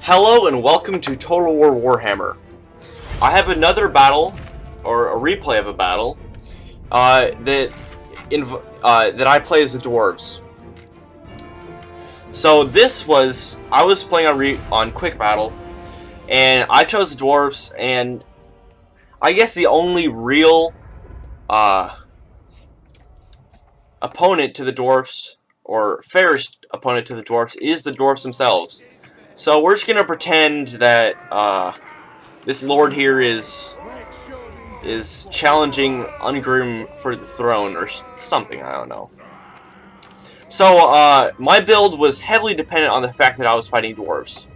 Hello and welcome to Total War Warhammer. I have another battle, or a replay of a battle, that I play as the Dwarves. So this was, I was playing on Quick Battle, and I chose the Dwarves, and I guess the only real opponent to the Dwarfs, or fairest opponent to the Dwarfs, is the Dwarfs themselves. So we're just gonna pretend that this lord here is challenging Ungrim for the throne or something. I don't know. So my build was heavily dependent on the fact that I was fighting dwarves.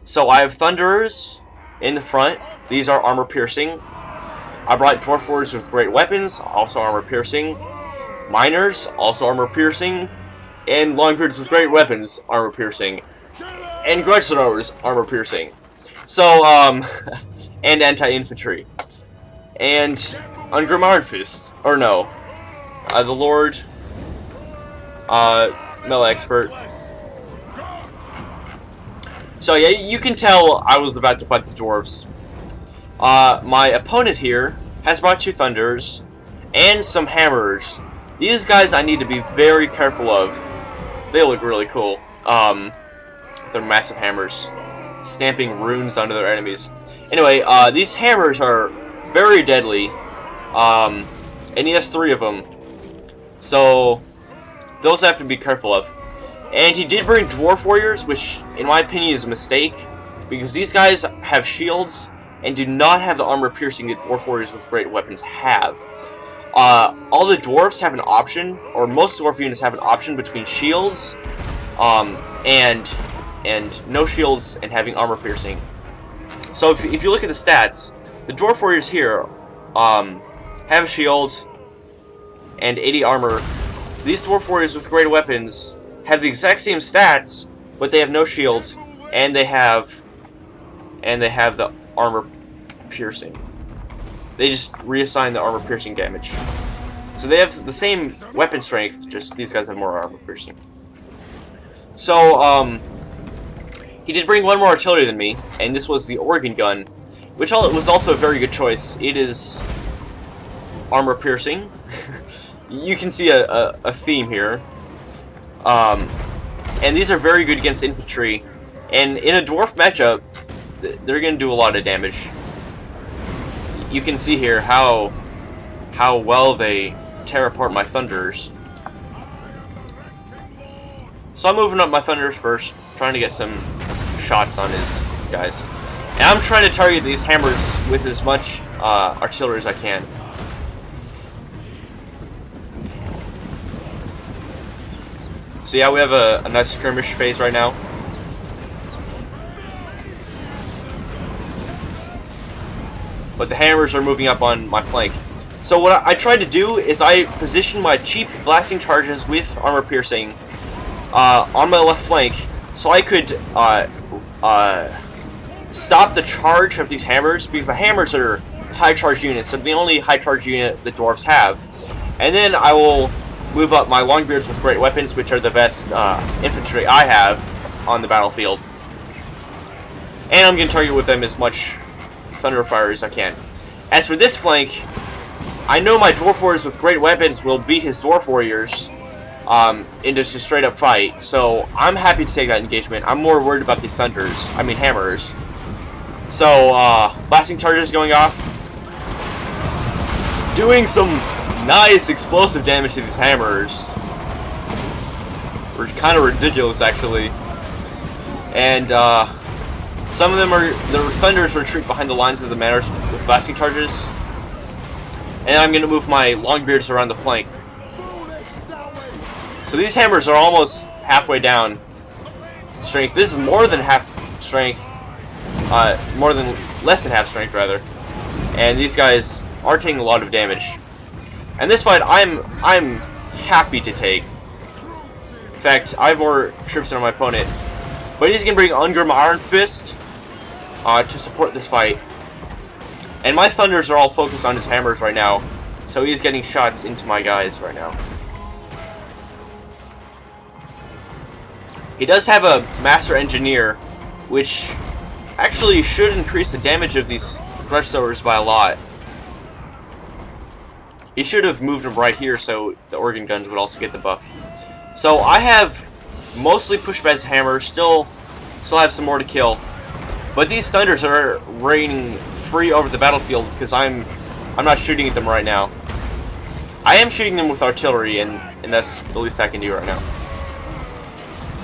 So I have thunderers in the front. These are armor piercing. I brought dwarf warriors with great weapons, also armor piercing. Miners, also armor piercing, and longbeards with great weapons, armor piercing. And grudge throwers, armor piercing. So, and anti-infantry. And Ungrim Ironfist, or no, the Lord, melee expert. So yeah, you can tell I was about to fight the dwarves. My opponent here has brought 2 thunders and some hammers. These guys I need to be very careful of. They look really cool. Their massive hammers, stamping runes onto their enemies. Anyway, these hammers are very deadly, and he has 3 of them, so those I have to be careful of. And he did bring dwarf warriors, which in my opinion is a mistake, because these guys have shields and do not have the armor piercing that dwarf warriors with great weapons have. All the dwarfs have an option, or most dwarf units have an option between shields and no shields and having armor piercing. So if you look at the stats, the dwarf warriors here have a shield and 80 armor. These dwarf warriors with great weapons have the exact same stats, but they have no shield and they have the armor piercing. They just reassign the armor piercing damage. So they have the same weapon strength, just these guys have more armor piercing. So he did bring 1 more artillery than me, and this was the organ gun, which was also a very good choice. It is armor piercing. You can see a theme here. And these are very good against infantry, and in a dwarf matchup, they're going to do a lot of damage. You can see here how well they tear apart my thunders. So I'm moving up my thunders first, trying to get some shots on his guys. And I'm trying to target these hammers with as much artillery as I can. So yeah, we have a nice skirmish phase right now. But the hammers are moving up on my flank. So what I tried to do is I positioned my cheap blasting charges with armor piercing on my left flank, so I could stop the charge of these hammers, because the hammers are high charge units, so the only high charge unit the dwarves have. And then I will move up my longbeards with great weapons, which are the best infantry I have on the battlefield. And I'm going to target with them as much thunder fire as I can. As for this flank, I know my dwarf warriors with great weapons will beat his dwarf warriors in just a straight up fight, so I'm happy to take that engagement. I'm more worried about these hammers. So blasting charges going off, doing some nice explosive damage to these hammers. We're kind of ridiculous actually. And some of them the thunders retreat behind the lines of the manors with blasting charges. And I'm going to move my longbeards around the flank. So these hammers are almost halfway down strength. This is more than half strength. Less than half strength rather. And these guys are taking a lot of damage. And this fight I'm happy to take. In fact, I have more troops than my opponent. But he's going to bring Ungrim Ironfist to support this fight. And my thunders are all focused on his hammers right now. So he's getting shots into my guys right now. He does have a master engineer which actually should increase the damage of these grudge throwers by a lot. He should have moved them right here so the organ guns would also get the buff. So I have mostly pushed back his hammer, still have some more to kill. But these thunders are raining free over the battlefield because I'm not shooting at them right now. I am shooting them with artillery, and that's the least I can do right now.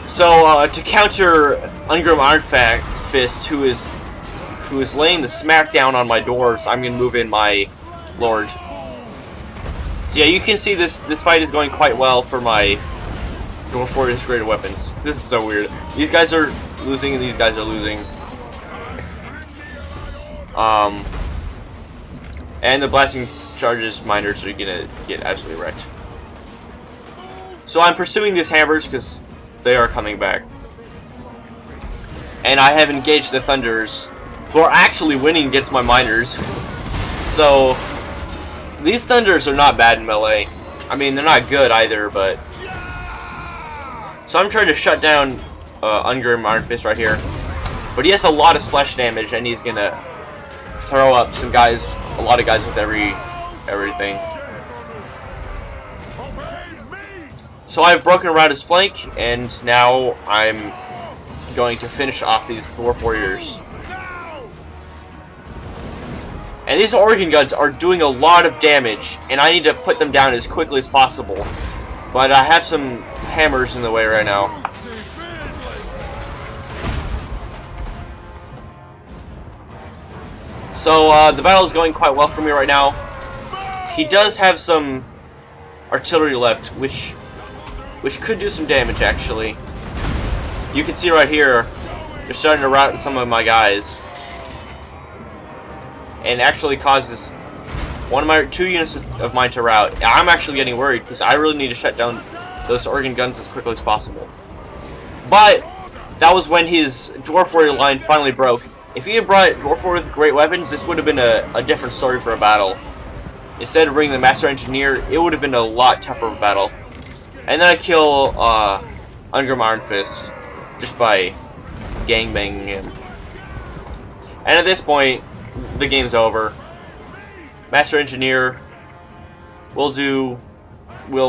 So to counter Ungrim Ironfist, who is laying the smackdown on my dwarves, I'm gonna move in my lord. So yeah, you can see this fight is going quite well for my Dwarf Warriors Greater Weapons. This is so weird. These guys are losing and these guys are losing. And the blasting charges miners are gonna get absolutely wrecked. So I'm pursuing these hammers because they are coming back. And I have engaged the thunders, who are actually winning against my miners. So these thunders are not bad in melee. I mean, they're not good either, but... So I'm trying to shut down Ungrim Ironfist right here. But he has a lot of splash damage, and he's gonna throw up some guys, a lot of guys with everything. So I've broken around his flank, and now I'm going to finish off these Dwarf Warriors. And these organ guns are doing a lot of damage, and I need to put them down as quickly as possible. But I have some hammers in the way right now. So the battle is going quite well for me right now. He does have some artillery left, which could do some damage actually. You can see right here, they're starting to rout some of my guys, and actually causes two units of mine to rout. I'm actually getting worried because I really need to shut down those organ guns as quickly as possible. But that was when his Dwarf Warrior line finally broke. If he had brought Dwarf Warrior with great weapons, this would have been a different story for a battle. Instead of bringing the Master Engineer, it would have been a lot tougher of a battle. And then I kill Ungrim Ironfist just by gangbanging him. And at this point, the game's over. Master Engineer will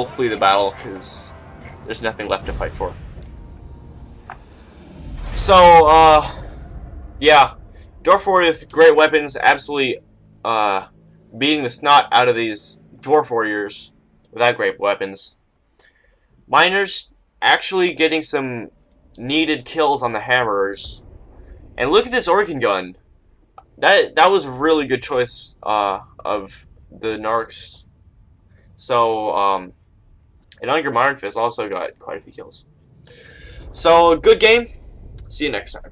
flee the battle because there's nothing left to fight for. So, yeah, Dwarf Warrior with great weapons, absolutely beating the snot out of these Dwarf Warriors without great weapons. Miners actually getting some needed kills on the hammers. And look at this organ gun. That was a really good choice of the narcs. So, and Ungrim Ironfist also got quite a few kills. So, good game. See you next time.